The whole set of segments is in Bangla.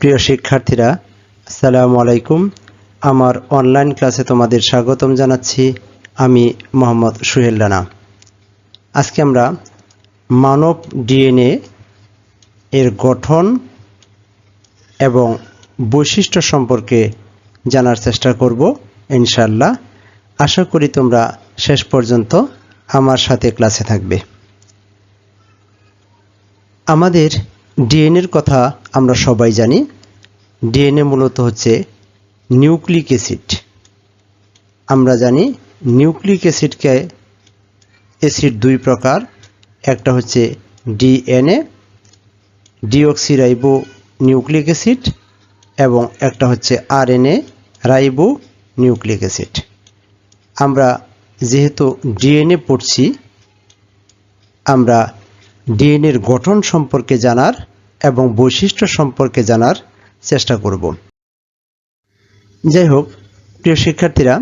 প্রিয় শিক্ষার্থীরা, আসসালামু আলাইকুম। আমার অনলাইন ক্লাসে তোমাদের স্বাগতম জানাচ্ছি। আমি মোহাম্মদ সুহেল রানা। আজকে আমরা মানব ডিএনএ এর গঠন এবং বৈশিষ্ট্য সম্পর্কে জানার চেষ্টা করব ইনশাআল্লাহ। আশা করি তোমরা শেষ পর্যন্ত আমার সাথে ক্লাসে থাকবে। আমাদের ডিএনএর কথা আমরা সবাই জানি। ডিএনএ মূলত হচ্ছে নিউক্লিক অ্যাসিড। আমরা জানি নিউক্লিক অ্যাসিড দুই প্রকার। একটা হচ্ছে ডিএনএ, ডিঅক্সিরাইবো নিউক্লিক অ্যাসিড, এবং একটা হচ্ছে আরএনএ, রাইবো নিউক্লিক অ্যাসিড। আমরা যেহেতু ডিএনএ পড়ছি, আমরা ডিএনএর গঠন সম্পর্কে জানার এবং বৈশিষ্ট্য সম্পর্কে জানার চেষ্টা করব। যাই হোক, প্রিয় শিক্ষার্থীরা,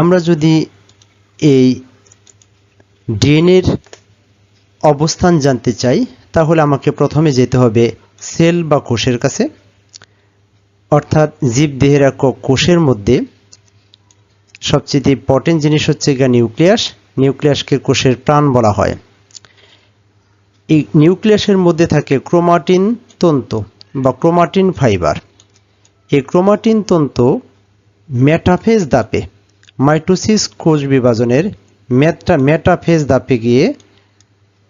আমরা যদি এই ডিএনএর অবস্থান জানতে চাই, তাহলে আমাকে প্রথমে যেতে হবে সেল বা কোষের কাছে। অর্থাৎ জীবদেহের একক কোষের মধ্যে সবচেয়ে ইম্পর্টেন্ট জিনিস হচ্ছে নিউক্লিয়াস। নিউক্লিয়াসকে কোষের প্রাণ বলা হয়। এই নিউক্লিয়াসের মধ্যে থাকে ক্রোমাটিন তন্তু বা ক্রোমাটিন ফাইবার। এই ক্রোমাটিন তন্তু মেটাফেজ ধাপে, মাইটোসিস কোষ বিভাজনের মেটাফেজ ধাপে গিয়ে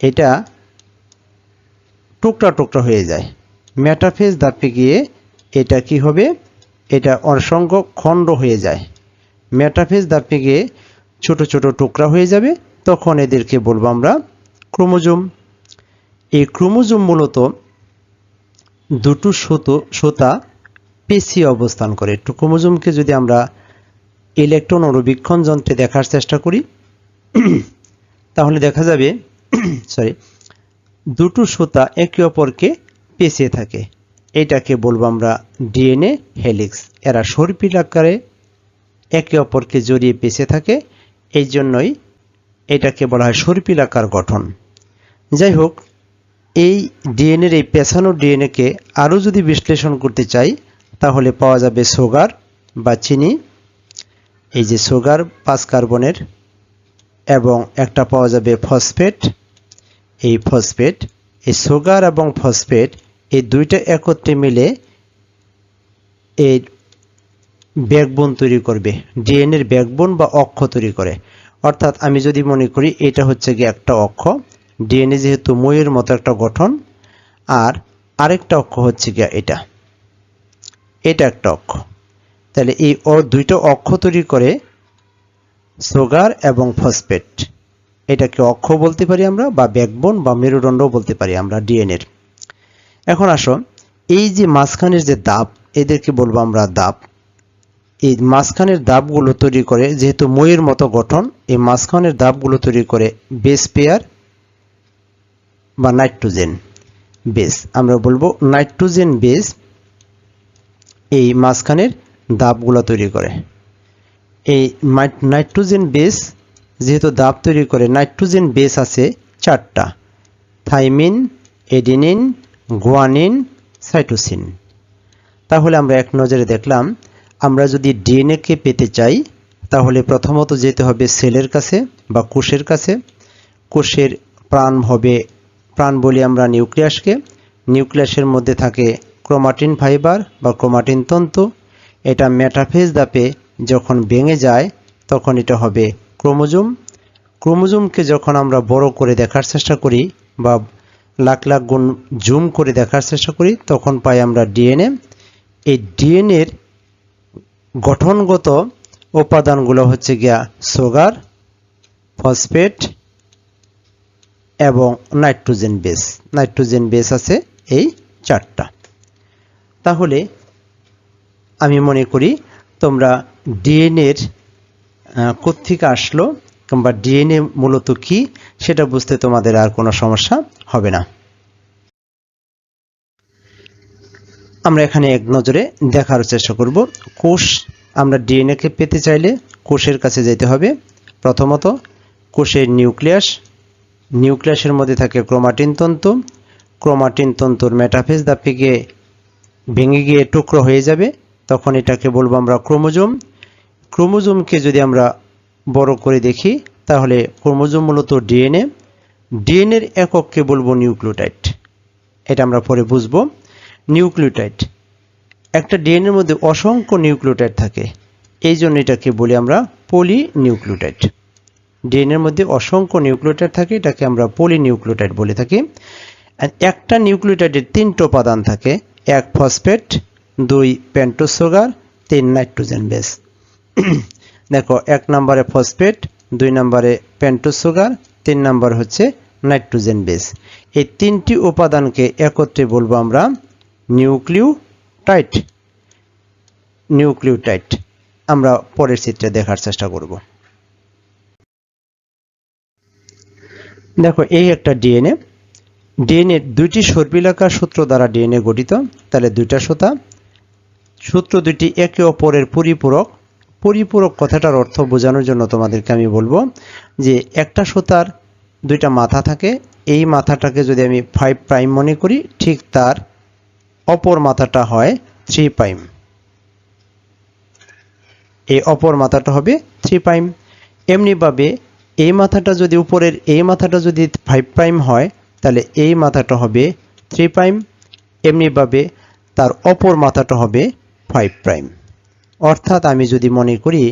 এটা টুকরা টুকরা হয়ে যায়। মেটাফেজ ধাপে গিয়ে এটা কি হবে? এটা অসংখ্য খণ্ড হয়ে যায়। মেটাফেজ ধাপে গিয়ে ছোট ছোট টুকরা হয়ে যাবে, তখন এদেরকে বলবো আমরা ক্রোমোজোম। এই ক্রোমোজোম মূলত দুটো সুতা পেঁচিয়ে অবস্থান করে। ক্রোমোজোমকে যদি আমরা ইলেকট্রন অণুবীক্ষণ যন্ত্রে দেখার চেষ্টা করি, তাহলে দেখা যাবে দুটো সুতা একে অপরকে পেঁচিয়ে থাকে। এটাকে বলবো আমরা ডিএনএ হেলিক্স। এরা সর্পিল আকারে একে অপরকে জড়িয়ে পেঁচিয়ে থাকে, এই জন্যই এটাকে বলা হয় সর্পিল আকার গঠন। যাই হোক, এই ডিএনএর এই পেঁচানো ডিএনএকে আরও যদি বিশ্লেষণ করতে চাই, তাহলে পাওয়া যাবে সুগার বা চিনি। এই যে সুগার 5 কার্বনের, এবং একটা পাওয়া যাবে ফসফেট। এই সুগার এবং ফসফেট এই দুইটা একত্রে মিলে এই ব্যাকবোন তৈরি করবে। ডিএনএর ব্যাকবোন বা অক্ষ তৈরি করে। অর্থাৎ আমি যদি মনে করি এটা হচ্ছে গিয়ে একটা অক্ষ, ডিএনএ যেহেতু মইয়ের মতো একটা গঠন, আর আরেকটা অক্ষ হচ্ছে গিয়ে এটা একটা অক্ষ। তাহলে এই দুইটা অক্ষ তৈরি করে সুগার এবং ফসফেট। এটাকে অক্ষ বলতে পারি আমরা, বা ব্যাকবোন বা মেরুদণ্ডও বলতে পারি আমরা ডিএনএর। এখন আসো, এই যে মাঝখানের যে দাব, এদেরকে বলবো আমরা দাব। এই মাঝখানের দাবগুলো তৈরি করে, যেহেতু মইয়ের মতো গঠন, এই মাঝখানের দাবগুলো তৈরি করে বেস পেয়ার বা নাইট্রোজেন বেস। আমরা বলবো নাইট্রোজেন বেস এই মাঝখানের দাবগুলো তৈরি করে। এই নাইট্রোজেন বেস যেহেতু দাব তৈরি করে, নাইট্রোজেন বেস আছে 4টা: থাইমিন, এডিনিন, গুয়ানিন, সাইটোসিন। তাহলে আমরা এক নজরে দেখলাম, আমরা যদি ডিএনএকে পেতে চাই, তাহলে প্রথমত যেতে হবে সেলের কাছে বা কোষের কাছে। কোষের প্রাণ বলি আমরা নিউক্লিয়াসকে। নিউক্লিয়াসের মধ্যে থাকে ক্রোমাটিন ফাইবার বা ক্রোমাটিন তন্তু। এটা মেটাফেজ ধাপে যখন ভেঙে যায়, তখন এটা হবে ক্রোমোজোম। ক্রোমোজোমকে যখন আমরা বড় করে দেখার চেষ্টা করি বা লাখ লাখ গুণ জুম করে দেখার চেষ্টা করি, তখন পাই আমরা ডিএনএ। এই ডিএনএর গঠনগত উপাদানগুলো হচ্ছে গিয়া সুগার, ফসফেট এবং নাইট্রোজেন বেস। নাইট্রোজেন বেস আছে এই 4টা। তাহলে আমি মনে করি তোমরা ডিএনএর কোত্থেকে আসলো কিংবা ডিএনএ মূলত কি, সেটা বুঝতে তোমাদের আর কোনো সমস্যা হবে না। আমরা এখানে এক নজরে দেখার চেষ্টা করব। কোষ, আমরা ডিএনএকে পেতে চাইলে কোষের কাছে যেতে হবে। প্রথমত কোষের নিউক্লিয়াসের মধ্যে থাকে ক্রোমাটিন তন্তু। ক্রোমাটিন তন্তুর মেটাফেজ ধাপে গিয়ে ভেঙে গিয়ে টুকরো হয়ে যাবে, তখন এটাকে বলবো আমরা ক্রোমোজোম। ক্রোমোজোমকে যদি আমরা বড় করে দেখি তাহলে ক্রোমোজোম মূলত ডিএনএ। ডিএনএর একককে বলবো নিউক্লিওটাইড। এটা আমরা পরে বুঝবো। নিউক্লিওটাইড, একটা ডিএনএর মধ্যে অসংখ্য নিউক্লিওটাইড থাকে, এই জন্য এটাকে বলি আমরা পলিনিউক্লিওটাইড। ডিএনএর মধ্যে অসংখ্য নিউক্লিওটাইড থাকে, এটাকে আমরা পলিনিউক্লিওটাইড বলে থাকি। একটা নিউক্লিওটাইডের 3টা উপাদান থাকে, 1 phosphate, 2 pentose sugar, 3 nitrogen base. দেখো 1 নম্বরে ফসফেট, 2 নম্বরে পেন্টোজ সুগার, 3 নম্বর হচ্ছে নাইট্রোজেন বেস। এই 3টি উপাদানকে একত্রে বলবো আমরা নিউক্লিওটাইড। নিউক্লিওটাইড আমরা পরের চিত্রে দেখার চেষ্টা করব। দেখো এই একটা ডিএনএ। ডিএনএ 2টি সর্পিলাকার সূত্র দ্বারা ডিএনএ গঠিত। তাহলে 2টা সুতা, সূত্র 2টি একে অপরের পরিপূরক। পরিপূরক কথাটার অর্থ বোঝানোর জন্য তোমাদেরকে আমি বলবো যে একটা সুতার 2টা মাথা থাকে, এই মাথাটাকে যদি আমি 5 প্রাইম মনে করি, ঠিক তার অপর মাথাটা হয় 3 প্রাইম। এই অপর মাথাটা হবে 3 প্রাইম। এমনিভাবে এই মাথাটা যদি উপরের এই মাথাটা যদি 5 প্রাইম হয় তাহলে এই মাথাটা হবে 3 প্রাইম। এমনিভাবে তার অপর মাথাটা হবে 5 প্রাইম। অর্থাৎ আমি যদি মনে করি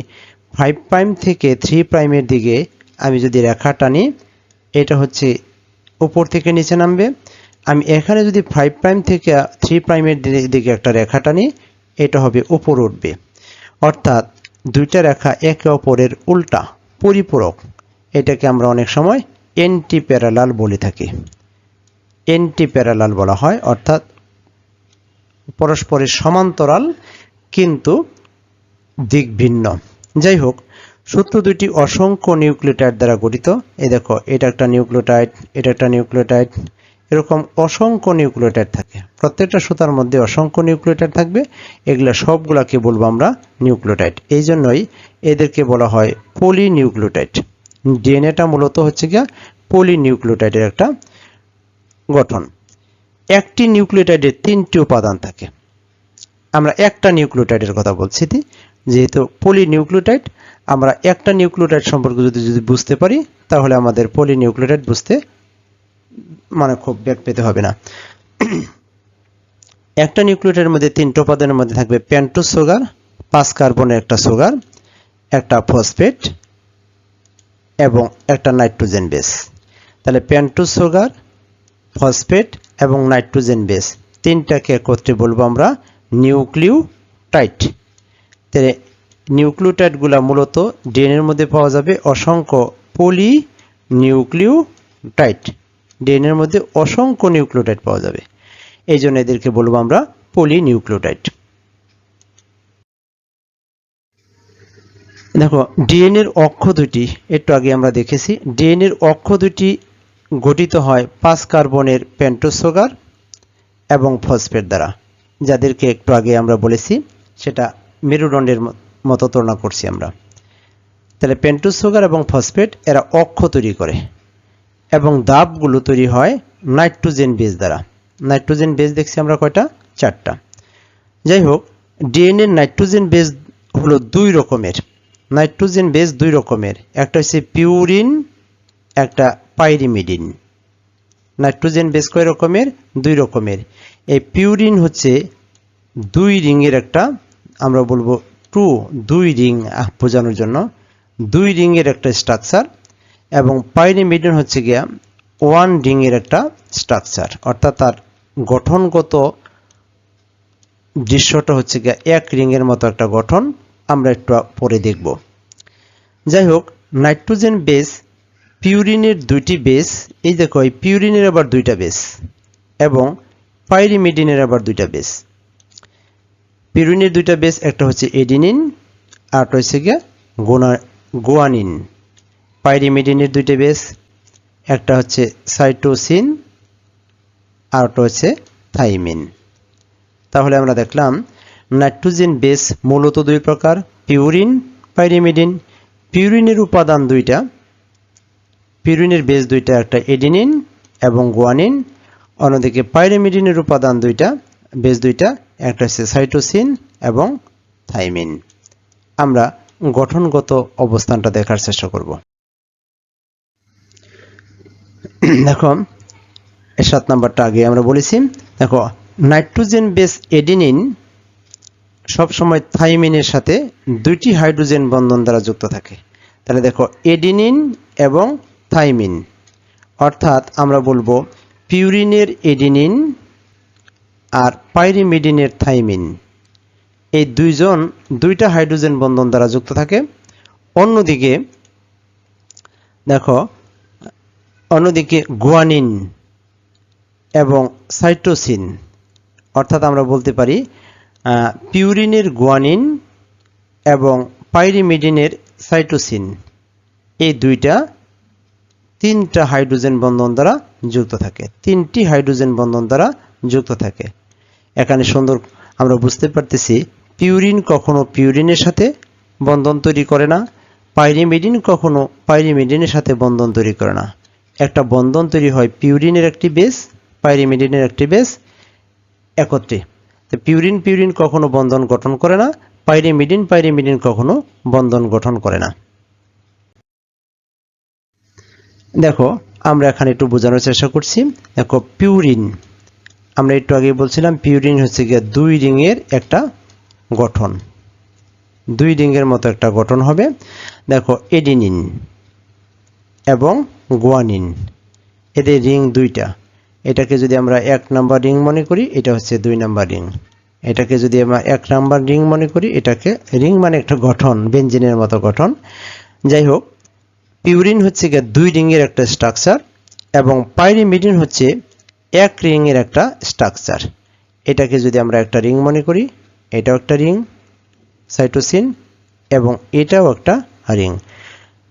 5 প্রাইম থেকে 3 প্রাইমের দিকে আমি যদি রেখা টানি, এটা হচ্ছে উপর থেকে নিচে নামবে। আমি এখানে যদি 5 প্রাইম থেকে 3 প্রাইমের দিকে একটা রেখা টানি, এটা হবে উপর উঠবে। অর্থাৎ 2টা রেখা একে অপরের উল্টা, পরিপূরক। এটাকে আমরা অনেক সময় এন্টি প্যারালাল বলে থাকি। এন্টি প্যারালাল বলা হয়, অর্থাৎ পরস্পরের সমান্তরাল কিন্তু দিক ভিন্ন। যাই হোক, সূত্র 2টি অসংখ্য নিউক্লিওটাইড দ্বারা গঠিত। এই দেখো এটা একটা নিউক্লিওটাইড, এটা একটা নিউক্লিওটাইড, এরকম অসংখ্য নিউক্লিওটাইড থাকে। প্রত্যেকটা সুতার মধ্যে অসংখ্য নিউক্লিওটাইড থাকবে। এগুলা সবগুলাকে বলবো আমরা নিউক্লিওটাইড। এই জন্যই এদেরকে বলা হয় পলিনিউক্লিওটাইড। ডিএনএটা মূলত হচ্ছে গিয়া পলিনিউক্লিওটাইডের একটা গঠন। একটি নিউক্লিওটাইডের 3টি উপাদান থাকে। আমরা একটা নিউক্লিওটাইডের কথা বলছি, যেহেতু পলিনিউক্লিওটাইড, আমরা একটা নিউক্লিওটাইড সম্পর্কে যদি বুঝতে পারি তাহলে আমাদের পলিনিউক্লিওটাইড বুঝতে মানে খুব ব্যাক পেতে হবে না। একটা নিউক্লিওটাইডের মধ্যে 3টা উপাদানের মধ্যে থাকবে পেন্টোজ সুগার, 5 কার্বনের একটা সুগার, একটা ফসফেট এবং একটা নাইট্রোজেন বেস। তাহলে পেন্টোজ সুগার, ফসফেট এবং নাইট্রোজেন বেস, 3টাকে একত্রে বলবো আমরা নিউক্লিওটাইড। তাহলে নিউক্লিওটাইডগুলো মূলত ডিএনএর মধ্যে পাওয়া যাবে অসংখ্য পলিনিউক্লিওটাইড। ডিএনএর মধ্যে অসংখ্য নিউক্লিওটাইড পাওয়া যাবে, এই জন্য এদেরকে বলবো আমরা পলিনিউক্লিওটাইড। দেখো ডিএনএর অক্ষ 2টি একটু আগে আমরা দেখেছি। ডিএনএর অক্ষ 2টি গঠিত হয় 5 কার্বনের পেন্টোজ সুগার এবং ফসফেট দ্বারা, যাদেরকে একটু আগে আমরা বলেছি সেটা মেরুদণ্ডের মতো তুলনা করছি আমরা। তাহলে পেন্টোজ সুগার এবং ফসফেট এরা অক্ষ তৈরি করে এবং দাবগুলো তৈরি হয় নাইট্রোজেন বেস দ্বারা। নাইট্রোজেন বেস দেখছি আমরা কয়টা? 4টা। যাই হোক, ডিএনএ নাইট্রোজেন বেস হলো 2 রকমের। নাইট্রোজেন বেস 2 রকমের, একটা হচ্ছে পিউরিন, একটা পাইরিমিডিন। নাইট্রোজেন বেস কয় রকমের? 2 রকমের। এই পিউরিন হচ্ছে 2 রিংয়ের একটা, আমরা বলবো 2 রিং বোঝানোর জন্য 2 রিংয়ের একটা স্ট্রাকচার, এবং পাইরিমিডিন হচ্ছে গিয়া 1 রিংয়ের একটা স্ট্রাকচার। অর্থাৎ তার গঠনগত দৃশ্যটা হচ্ছে গিয়া 1 রিংয়ের মতো একটা গঠন, আমরা একটু পরে দেখব। যাই হোক, নাইট্রোজেন বেস পিউরিনের 2টি বেস, এই দেখো এই পিউরিনের আবার 2টা বেস এবং পাইরিমিডিনের আবার 2টা বেস। পিউরিনের 2টা বেস, একটা হচ্ছে এডিনিন আর একটা হচ্ছে গিয়া গুয়ানিন। পাইরিমিডিনের 2টা বেস, একটা হচ্ছে সাইটোসিন আর একটা হচ্ছে থাইমিন। তাহলে আমরা দেখলাম নাইট্রোজেন বেস মূলত 2 প্রকার, পিউরিন, পাইরিমিডিন। পিউরিনের উপাদান 2টা, পিউরিনের বেস 2টা, একটা এডিনিন এবং গুয়ানিন। অন্যদিকে পাইরিমিডিনের উপাদান 2টা, বেস 2টা, একটা হচ্ছে সাইটোসিন এবং থাইমিন। আমরা গঠনগত অবস্থানটা দেখার চেষ্টা করব। দেখো 7 নাম্বারটা আগে আমরা বলেছি। দেখো নাইট্রোজেন বেস এডিনিন সবসময় থাইমিনের সাথে দুইটি হাইড্রোজেন বন্ধন দ্বারা যুক্ত থাকে। তাহলে দেখো এডিনিন এবং থাইমিন, অর্থাৎ আমরা বলবো পিউরিনের এডিনিন আর পাইরিমিডিনের থাইমিন, এই দুইটা হাইড্রোজেন বন্ধন দ্বারা যুক্ত থাকে। অন্যদিকে দেখো গুয়ানিন এবং সাইটোসিন, অর্থাৎ আমরা বলতে পারি পিউরিনের গুয়ানিন এবং পাইরিমিডিনের সাইটোসিন, এই তিনটা হাইড্রোজেন বন্ধন দ্বারা যুক্ত থাকে, তিনটি হাইড্রোজেন বন্ধন দ্বারা যুক্ত থাকে। এখানে সুন্দর আমরা বুঝতে পারতেছি পিউরিন কখনো পিউরিনের সাথে বন্ধন তৈরি করে না, পাইরিমিডিন কখনো পাইরিমিডিনের সাথে বন্ধন তৈরি করে না। একটা বন্ধন তৈরি হয় পিউরিনের একটি বেস, পাইরিমিডিনের একটি বেস একত্রে। তো পিউরিন কখনো বন্ধন গঠন করে না, পাইরিমিডিন কখনো বন্ধন গঠন করে না। দেখো আমরা এখানে একটু বোঝানোর চেষ্টা করছি। দেখো পিউরিন, আমরা একটু আগে বলছিলাম পিউরিন হচ্ছে গিয়ে 2 রিংয়ের একটা গঠন, 2 রিংয়ের মতো একটা গঠন হবে। দেখো এডিনিন এবং গুয়ানিন, এদের রিং 2টা। এটাকে যদি আমরা 1 নাম্বার রিং মনে করি, এটা হচ্ছে 2 নাম্বার রিং। এটাকে যদি আমরা 1 নাম্বার রিং মনে করি, এটাকে রিং মানে একটা গঠন, বেঞ্জিনের মতো গঠন। যাই হোক, পিউরিন হচ্ছে গিয়ে 2 রিংয়ের একটা স্ট্রাকচার এবং পাইরিমিডিন হচ্ছে 1 রিংয়ের একটা স্ট্রাকচার। এটাকে যদি আমরা একটা রিং মনে করি, এটাও একটা রিং সাইটোসিন এবং এটাও একটা রিং।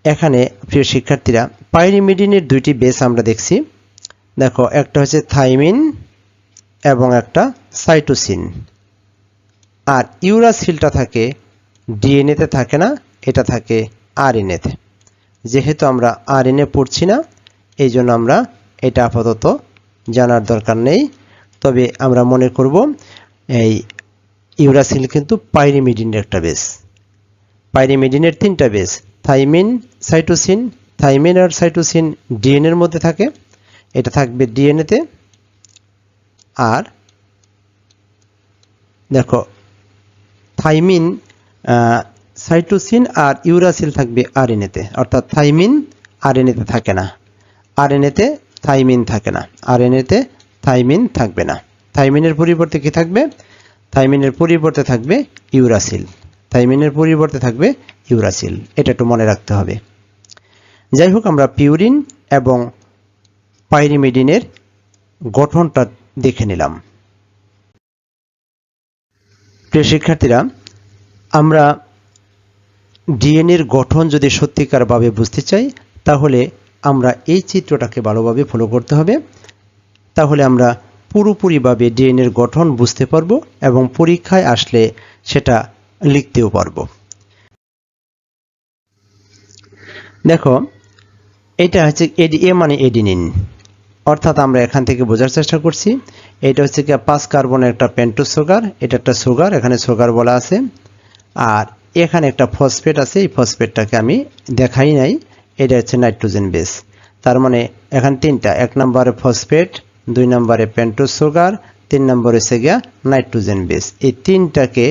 এখানে প্রিয় শিক্ষার্থীরা পাইরিমিডিনের 2টি বেস আমরা দেখছি। দেখো একটা হচ্ছে থাইমিন এবং একটা সাইটোসিন। আর ইউরাসিলটা থাকে ডিএনএতে থাকে না, এটা থাকে আরএনএতে। যেহেতু আমরা আরএনএ পড়ছি না, এই জন্য আমরা এটা আপাতত জানার দরকার নেই। তবে আমরা মনে করব এই ইউরাসিল কিন্তু পাইরিমিডিনের একটা বেস। পাইরিমিডিনের 3টা বেস, থাইমিন আর সাইটোসিন ডিএনএর মধ্যে থাকে, এটা থাকবে ডিএনএতে। আর দেখো থাইমিন, সাইটোসিন আর ইউরাসিল থাকবে আরএনএতে, অর্থাৎ থাইমিন আরএনএতে থাকে না, আরএনএতে থাইমিন থাকে না, আরএনএতে থাইমিন থাকবে না। থাইমিনের পরিবর্তে কি থাকবে? থাইমিনের পরিবর্তে থাকবে ইউরাসিল, থাইমিনের পরিবর্তে থাকবে ইউরাসিল, এটা একটু মনে রাখতে হবে। যাই হোক, আমরা পিউরিন এবং পাইরিমিডিনের গঠনটা দেখে নিলাম। প্রিয় শিক্ষার্থীরা, আমরা ডিএনএর গঠন যদি সত্যিকারভাবে বুঝতে চাই, তাহলে আমরা এই চিত্রটাকে ভালোভাবে ফলো করতে হবে। তাহলে আমরা পুরোপুরিভাবে ডিএনএর গঠন বুঝতে পারবো এবং পরীক্ষায় আসলে সেটা লিখতেও পারবো। দেখো এটা হচ্ছে এ মানে এডিনিন, অর্থাৎ আমরা এখান থেকে বোঝার চেষ্টা করছি এটা হচ্ছে কি 5 কার্বনের একটা পেন্টোজ সুগার, এটা একটা সুগার, এখানে সুগার বলা আছে। আর এখানে একটা ফসফেট আছে, এই ফসফেটটাকে আমি দেখাই নাই, এটা হচ্ছে নাইট্রোজেন বেস। তার মানে এখানে 3টা, 1 নম্বরে ফসফেট, 2 নম্বরে পেন্টোজ সুগার, 3 নম্বরে হচ্ছে গিয়া নাইট্রোজেন বেস। এই তিনটাকে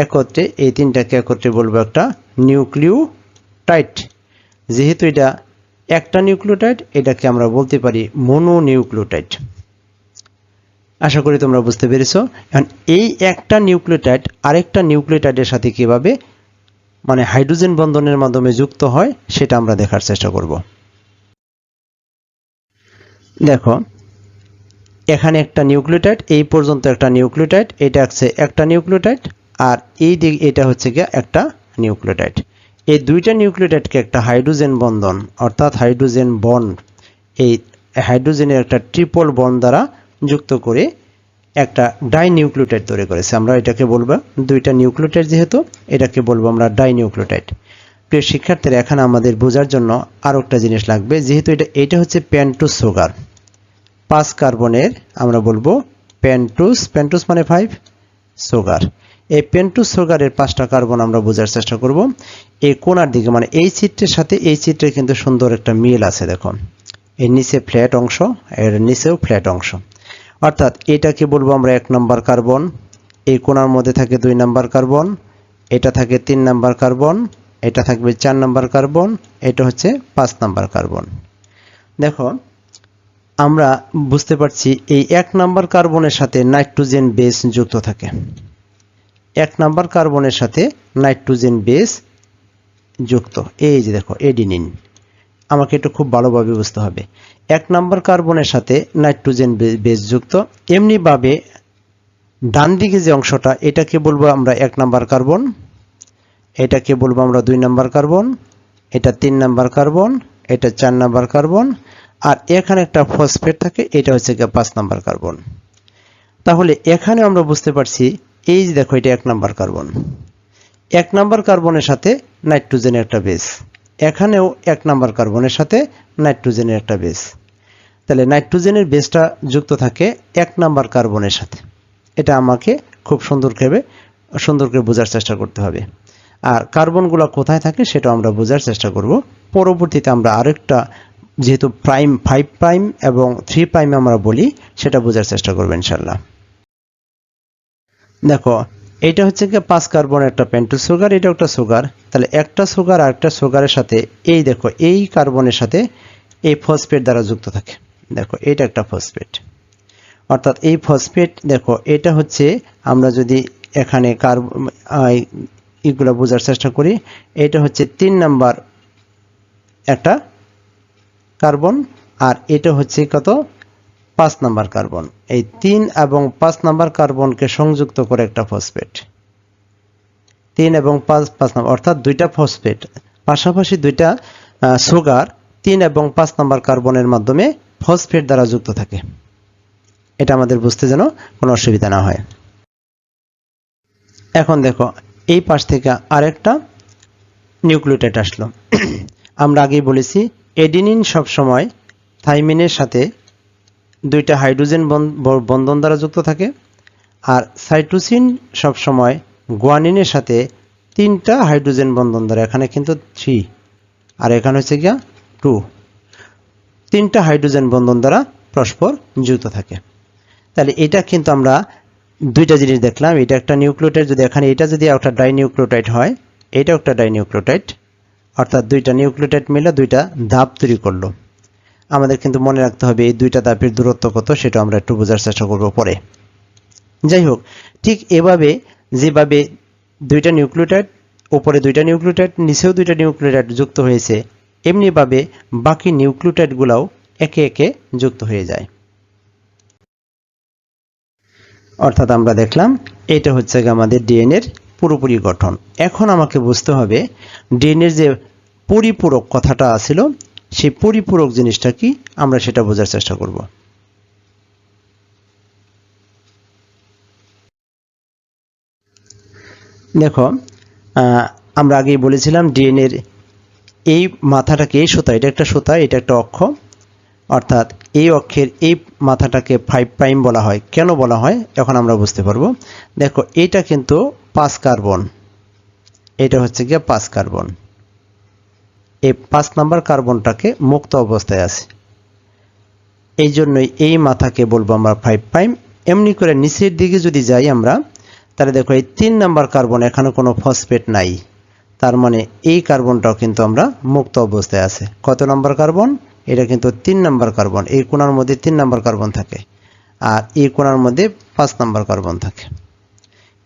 একত্রে বলবো একটা নিউক্লিওটাইড। যেহেতু এটা একটা নিউক্লিওটাইড, এটাকে আমরা বলতে পারি মনোনিউক্লিওটাইড। আশা করি তোমরা বুঝতে পেরেছো। এখন এই একটা নিউক্লিওটাইড আরেকটা নিউক্লিওটাইডের সাথে কিভাবে মানে হাইড্রোজেন বন্ধনের মাধ্যমে যুক্ত হয় সেটা আমরা দেখার চেষ্টা করব। দেখো এখানে একটা নিউক্লিওটাইড, এই পর্যন্ত একটা নিউক্লিওটাইড, এটা হচ্ছে একটা নিউক্লিওটাইড, আর এই দিক এটা হচ্ছে গিয়ে একটা নিউক্লিওটাইড। এই 2টা নিউক্লিওটাইডকে একটা হাইড্রোজেন বন্ধন অর্থাৎ হাইড্রোজেন বন্ড, এই হাইড্রোজেনের একটা ট্রিপল বন্ড দ্বারা যুক্ত করে একটা ডাইনিউক্লিওটাইড তৈরি করেছে। আমরা এটাকে বলবো 2টা নিউক্লিওটাইড, যেহেতু এটাকে বলবো আমরা ডাইনিউক্লিওটাইড। প্রিয় শিক্ষার্থীরা, এখানে আমাদের বোঝার জন্য আরো একটা জিনিস লাগবে। যেহেতু এটা হচ্ছে পেন্টোজ সুগার, 5 কার্বনের, আমরা বলবো পেন্টোজ মানে 5, সুগার। এই পেন্টোজ সুগারের 5টা কার্বন আমরা বোঝার চেষ্টা করব। এই কোণার দিকে মানে এই চিত্রের সাথে এই চিত্রের কিন্তু সুন্দর একটা মিল আছে। দেখো এর নিচে ফ্ল্যাট অংশ, এর নিচেও ফ্ল্যাট অংশ, অর্থাৎ এটাকে বলবো আমরা 1 নম্বর কার্বন। এই কোণার মধ্যে থাকে 2 নম্বর কার্বন, এটা থাকে 3 নম্বর কার্বন, এটা থাকবে 4 নম্বর কার্বন, এটা হচ্ছে 5 নম্বর কার্বন। দেখো আমরা বুঝতে পারছি এই 1 নম্বর কার্বনের সাথে নাইট্রোজেন বেস যুক্ত থাকে। 1 নম্বর কার্বনের সাথে নাইট্রোজেন বেস যুক্ত, এই যে দেখো এডিনিন। আমাকে এটা খুব ভালোভাবে বুঝতে হবে। 1 নম্বর কার্বনের সাথে নাইট্রোজেন বেস যুক্ত। এমনিভাবে ডান দিকে যে অংশটা এটাকে বলবো আমরা 1 নম্বর কার্বন, এটাকে বলবো আমরা 2 নম্বর কার্বন, এটা 3 নম্বর কার্বন, এটা 4 নম্বর কার্বন, আর এখানে একটা ফসফেট থাকে, এটা হচ্ছে 5 নম্বর কার্বন। তাহলে এখানে আমরা বুঝতে পারছি এই যে দেখো এটা 1 নম্বর কার্বন, 1 নম্বর কার্বনের সাথে নাইট্রোজেনের একটা বেস, এখানেও 1 নম্বর কার্বনের সাথে নাইট্রোজেনের একটা বেস। তাহলে নাইট্রোজেনের বেসটা যুক্ত থাকে 1 নম্বর কার্বনের সাথে। এটা আমাকে খুব সুন্দর করে বোঝার চেষ্টা করতে হবে। আর কার্বনগুলো কোথায় থাকে সেটা আমরা বোঝার চেষ্টা করব। পরবর্তীতে আমরা আরেকটা, যেহেতু প্রাইম 5 প্রাইম এবং 3 প্রাইম আমরা বলি, সেটা বোঝার চেষ্টা করব ইনশাল্লাহ। দেখো এটা হচ্ছে কি 5 কার্বনের একটা পেন্টোজ সুগার, এটা একটা সুগার। তাহলে একটা সুগার আর একটা সুগারের সাথে এই দেখো এই কার্বনের সাথে এই ফসফেট দ্বারা যুক্ত থাকে। দেখো এটা একটা ফসফেট, অর্থাৎ এই ফসফেট দেখো এটা হচ্ছে, আমরা যদি এখানে এগুলো বোঝার চেষ্টা করি, এটা হচ্ছে 3 নাম্বার একটা কার্বন, আর এটা হচ্ছে কত 5 নাম্বার কার্বন। এই 3 এবং 5 নাম্বার কার্বনকে সংযুক্ত করে একটা ফসফেট, 3 এবং 5 নাম্বার, অর্থাৎ দুইটা ফসফেট পাশাপাশি দুইটা সুগার 3 এবং 5 নাম্বার কার্বনের মাধ্যমে ফসফেট দ্বারা যুক্ত থাকে। এটা আমাদের বুঝতে যেন কোনো অসুবিধা না হয়। এখন দেখো এই পাশ থেকে আরেকটা নিউক্লিওটাইড আসলো। আমরা আগেই বলেছি এডিনিন সবসময় থাইমিনের সাথে 2টা হাইড্রোজেন বন্ধন দ্বারা যুক্ত থাকে, আর সাইটোসিন সবসময় গুয়ানিনের সাথে 3টা হাইড্রোজেন বন্ধন দ্বারা, এখানে কিন্তু 3 আর এখানে হচ্ছে গিয়া 2, 3টা হাইড্রোজেন বন্ধন দ্বারা পরস্পর যুক্ত থাকে। তাহলে এটা কিন্তু আমরা 2টা জিনিস দেখলাম, এটা একটা নিউক্লিওটাইড, যদি এখানে এটা যদি একটা ডাইনিউক্লিওটাইড হয়, এটাও একটা ডাইনিউক্লিওটাইড, অর্থাৎ 2টা নিউক্লিওটাইড মিলে 2টা ধাপ তৈরি করলো। আমাদের কিন্তু মনে রাখতে হবে এই 2টা ধাপের দূরত্ব কত, সেটা আমরা একটু বোঝার চেষ্টা করব পরে। যাই হোক, ঠিক এভাবে যেভাবে 2টা নিউক্লিওটাইড, উপরে 2টা নিউক্লিওটাইড, নিচেও 2টা নিউক্লিওটাইড যুক্ত হয়েছে, এমনিভাবে বাকি নিউক্লিওটাইডগুলোও একে একে যুক্ত হয়ে যায়। অর্থাৎ আমরা দেখলাম এটা হচ্ছে আমাদের ডিএনএর পুরোপুরি গঠন। এখন আমাকে বুঝতে হবে ডিএনএর যে পরিপূরক কথাটা আছিল, সেই পরিপূরক জিনিসটা কি, আমরা সেটা বোঝার চেষ্টা করব। দেখো আমরা আগেই বলেছিলাম ডিএনএর এই মাথাটাকে, এই সুতা, এটা একটা সুতা, এটা একটা অক্ষ, অর্থাৎ এই অক্ষের এই মাথাটাকে 5 প্রাইম বলা হয়। কেন বলা হয় এখন আমরা বুঝতে পারবো। দেখো এটা কিন্তু 5 কার্বন, এটা হচ্ছে গিয়ে 5 কার্বন, এই 5 নাম্বার কার্বনটাকে মুক্ত অবস্থায় আছে, এই জন্যই এই মাথাকে বলবো আমরা 5 প্রাইম। এমনি করে নিচের দিকে যদি যাই আমরা, তাহলে দেখো এই 3 নাম্বার কার্বন, এখানে কোনো ফসফেট নাই, তার মানে এই কার্বনটাও কিন্তু আমরা মুক্ত অবস্থায় আছে। কত নাম্বার কার্বন? এটা কিন্তু 3 নাম্বার কার্বন। এই কোণার মধ্যে 3 নাম্বার কার্বন থাকে, আর এই কোণার মধ্যে 5 নাম্বার কার্বন থাকে,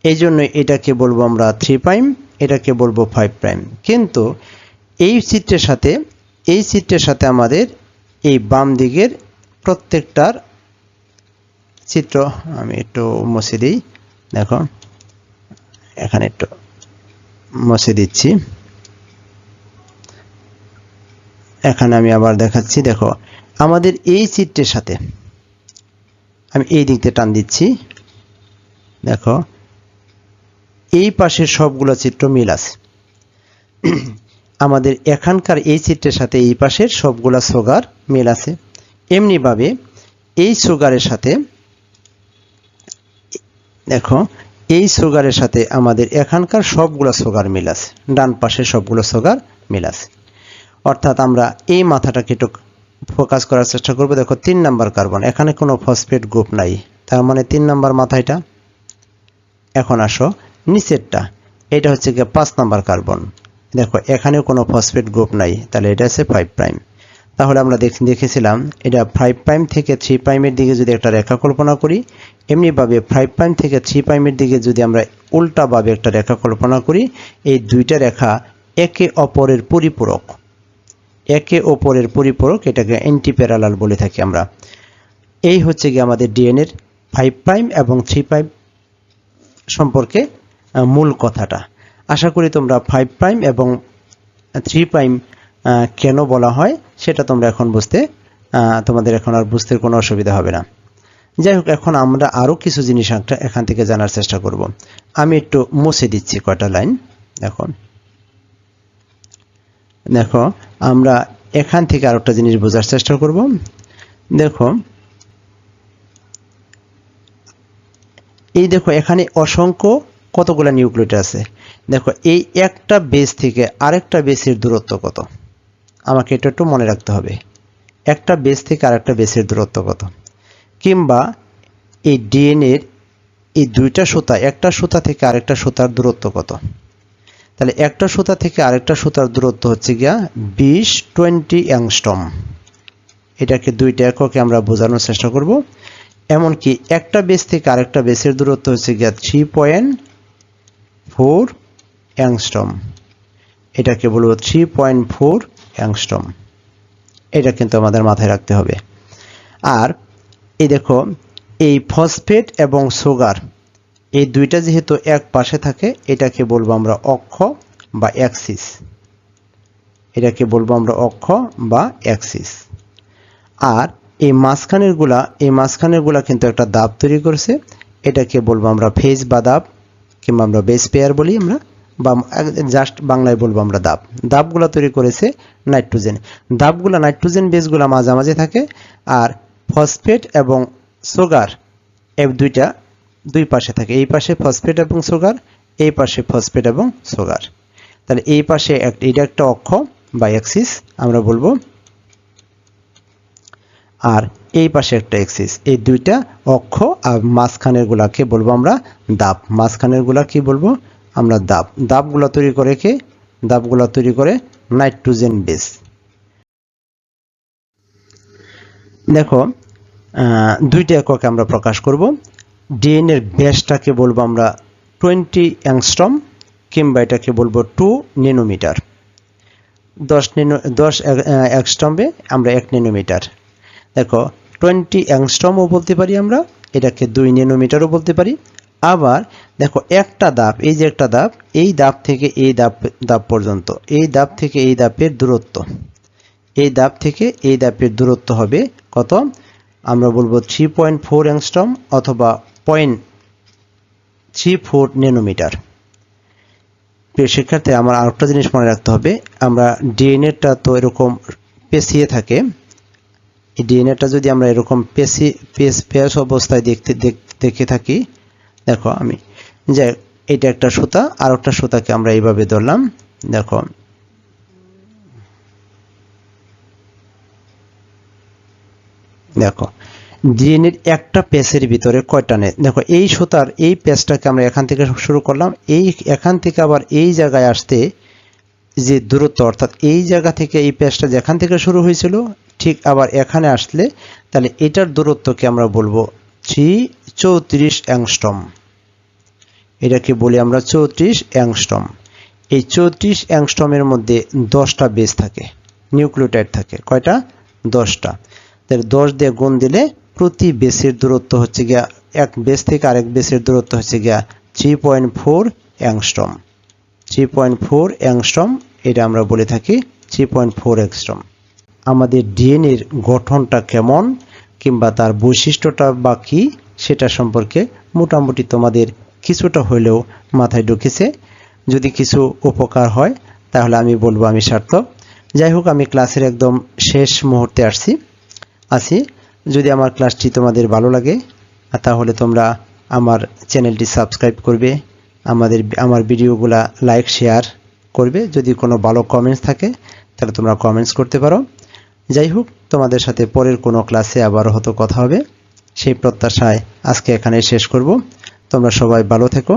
এই জন্য এটাকে বলবো আমরা 3 প্রাইম, এটাকে বলবো 5 প্রাইম। কিন্তু এই চিত্রের সাথে আমাদের এই বাম দিকের প্রত্যেকটার চিত্র আমি একটু মুছে দিই। দেখো এখানে একটু মুছে দিচ্ছি, এখানে আমি আবার দেখাচ্ছি। দেখো আমাদের এই চিত্রের সাথে আমি এই দিক দিয়ে টান দিচ্ছি, দেখো এই পাশের সবগুলো চিত্র মিল আছে। আমাদের এখানকার এই চিত্রের সাথে এই পাশের সবগুলা সুগার মিল আছে। এমনিভাবে এই সুগারের সাথে দেখো এই সুগারের সাথে আমাদের এখানকার সবগুলো সুগার মিল আছে, ডান পাশে সবগুলো সুগার মিল আছে। অর্থাৎ আমরা এই মাথাটাকে একটু ফোকাস করার চেষ্টা করব। দেখো 3 নাম্বার কার্বন, এখানে কোনো ফসফেট গ্রুপ নাই, তার মানে 3 নাম্বার মাথাটা। এখন আসো নিচেরটা, এটা হচ্ছে গিয়ে 5 নাম্বার কার্বন, দেখো এখানেও কোনো ফসফেট গ্রুপ নাই, তাহলে এটা আছে 5 প্রাইম। তাহলে আমরা দেখেছিলাম এটা 5 প্রাইম থেকে 3 প্রাইমের দিকে যদি একটা রেখা কল্পনা করি, এমনিভাবে 5 প্রাইম থেকে 3 প্রাইমের দিকে যদি আমরা উল্টাভাবে একটা রেখা কল্পনা করি, এই দুইটা রেখা একে অপরের পরিপূরক, একে অপরের পরিপূরক, এটাকে অ্যান্টি প্যারালাল বলে থাকি আমরা। এই হচ্ছে গিয়ে আমাদের ডিএনএর 5 প্রাইম এবং 3 প্রাইম সম্পর্কে মূল কথাটা। আশা করি তোমরা 5 প্রাইম এবং 3 প্রাইম কেন বলা হয় সেটা তোমরা এখন তোমাদের এখন আর বুঝতে কোনো অসুবিধা হবে না। যাই হোক, এখন আমরা আরও কিছু জিনিস এখান থেকে জানার চেষ্টা করব। আমি একটু মুছে দিচ্ছি কয়টা লাইন। দেখো আমরা এখান থেকে আরেকটা জিনিস বোঝার চেষ্টা করব। দেখো এখানে অসংখ্য কতগুলো নিউক্লিওটাইড আছে। দেখো এই একটা বেস থেকে আরেকটা বেসের দূরত্ব কত, আমাকে এটা একটু মনে রাখতে হবে। একটা বেস থেকে আরেকটা বেসের দূরত্ব কত, কিংবা এই ডিএনএর এই দুইটা সুতা, একটা সুতা থেকে আরেকটা সুতার দূরত্ব কত। তাহলে একটা সুতা থেকে আরেকটা সুতার দূরত্ব হচ্ছে গিয়া 20 অ্যাংস্ট্রম। এটাকে দুইটা এককে আমরা বোঝানোর চেষ্টা করব। এমনকি একটা বেস থেকে আরেকটা বেসের দূরত্ব হচ্ছে গিয়া 3.4 অ্যাংস্ট্রম। এটাকে বলবো 3.4 অ্যাংস্ট্রম। এটা কিন্তু আমাদের মাথায় রাখতে হবে। আর এই দেখো এই ফসফেট এবং সুগার এই দুইটা যেহেতু এক পাশে থাকে, এটাকে বলবো আমরা অক্ষ বা অ্যাক্সিস। এটাকে বলবো আমরা অক্ষ বা অ্যাক্সিস। আর এই মাঝখানেরগুলা কিন্তু একটা দাব তৈরি করছে, এটাকে বলবো আমরা ফেজ বা দাব, কিংবা আমরা বেস পেয়ার বলি আমরা, বা জাস্ট বাংলায় বলবো আমরা দাব। দাবগুলা তৈরি করেছে নাইট্রোজেন। দাবগুলা নাইট্রোজেন বেসগুলা মাঝামাঝি থাকে, আর ফসফেট এবং সুগার এই দুই পাশে থাকে। এই পাশে ফসফেট এবং সুগার, এই পাশে ফসফেট এবং সুগার। তাহলে এই পাশে এটা একটা অক্ষ বা অ্যাক্সিস আমরা বলবো, আর এই পাশে একটা অ্যাক্সিস। এই দুইটা অক্ষ, আর মাঝখানের গুলাকে বলবো আমরা দাব। মাঝখানের গুলা কি বলবো আমরা দাব। দাবগুলা তৈরি করে কে? দাবগুলা তৈরি করে নাইট্রোজেন বেস। দেখো দুইটা এককে আমরা প্রকাশ করব। ডিএনএ এর ব্যাসটাকে বলবো আমরা 20 অ্যাংস্ট্রম, কিংবা এটাকে বলবো 2 ন্যানোমিটার। 10 অ্যাংস্ট্রমে আমরা 1 ন্যানোমিটার। দেখো 20 অ্যাংস্ট্রমও বলতে পারি আমরা, এটাকে 2 ন্যানোমিটারও বলতে পারি। আবার দেখো একটা দাব, এই যে একটা দাব, এই দাব থেকে এই দাব পর্যন্ত, এই দাব থেকে এই দাবের দূরত্ব, এই দাব থেকে এই দাবের দূরত্ব হবে কত? আমরা বলবো 3.4 অ্যাংস্ট্রম অথবা 0.34 ন্যানোমিটার। প্রিয় শিক্ষার্থী, আমার আরেকটা জিনিস মনে রাখতে হবে, আমরা ডিএনএটা তো এরকম পেঁচিয়ে থাকে। এই ডিএনএটা যদি আমরা এরকম পেঁচ অবস্থায় দেখে থাকি, দেখো আমি যে এটা একটা সুতা, আর একটা সুতাকে আমরা এইভাবে ধরলাম। দেখো ডিএনএর একটা পেজের ভিতরে কয়টা নেই। দেখো এই সুতার এই পেজটাকে আমরা এখান থেকে শুরু করলাম, এখান থেকে আবার এই জায়গায় আসতে যে দূরত্ব, অর্থাৎ এই জায়গা থেকে এই পেজটা যেখান থেকে শুরু হয়েছিল ঠিক আবার এখানে আসলে, তাহলে এটার দূরত্বকে আমরা বলবো 34 অ্যাংস্ট্রম। এটাকে বলি আমরা 34 অ্যাংস্ট্রম। এই 34 অ্যাংস্ট্রমের মধ্যে 10টা বেস থাকে, নিউক্লিওটাইড থাকে। কয়টা? 10টা। তাহলে 10 দিয়ে গুণ দিলে প্রতি বেসের দূরত্ব হচ্ছে গিয়া, এক বেস থেকে আরেক বেসের দূরত্ব হচ্ছে গিয়া 3.4 অ্যাংস্ট্রম। 3.4 অ্যাংস্ট্রম, এটা আমরা বলে থাকি 3.4 অ্যাংস্ট্রম। আমাদের ডিএনএর গঠনটা কেমন কিংবা তার বৈশিষ্ট্যটা বা কী সেটা সম্পর্কে মোটামুটি তোমাদের কিছুটা হলেও মাথায় ঢুকেছে। যদি কিছু উপকার হয় তাহলে আমি বলবো আমি সার্থক। যাই হোক, আমি ক্লাসের একদম শেষ মুহূর্তে আছি। যদি আমার ক্লাসটি তোমাদের ভালো লাগে তাহলে তোমরা আমার চ্যানেলটি সাবস্ক্রাইব করবে, আমার ভিডিওগুলা লাইক শেয়ার করবে। যদি কোনো ভালো কমেন্টস থাকে তাহলে তোমরা কমেন্টস করতে পারো। যাই হোক, তোমাদের সাথে পরের কোনো ক্লাসে আবারও হয়তো কথা হবে, সেই প্রত্যাশায় আজকে এখানে শেষ করব। তোমরা সবাই ভালো থেকো।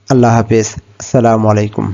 আল্লাহ হাফেজ। আসসালামু আলাইকুম।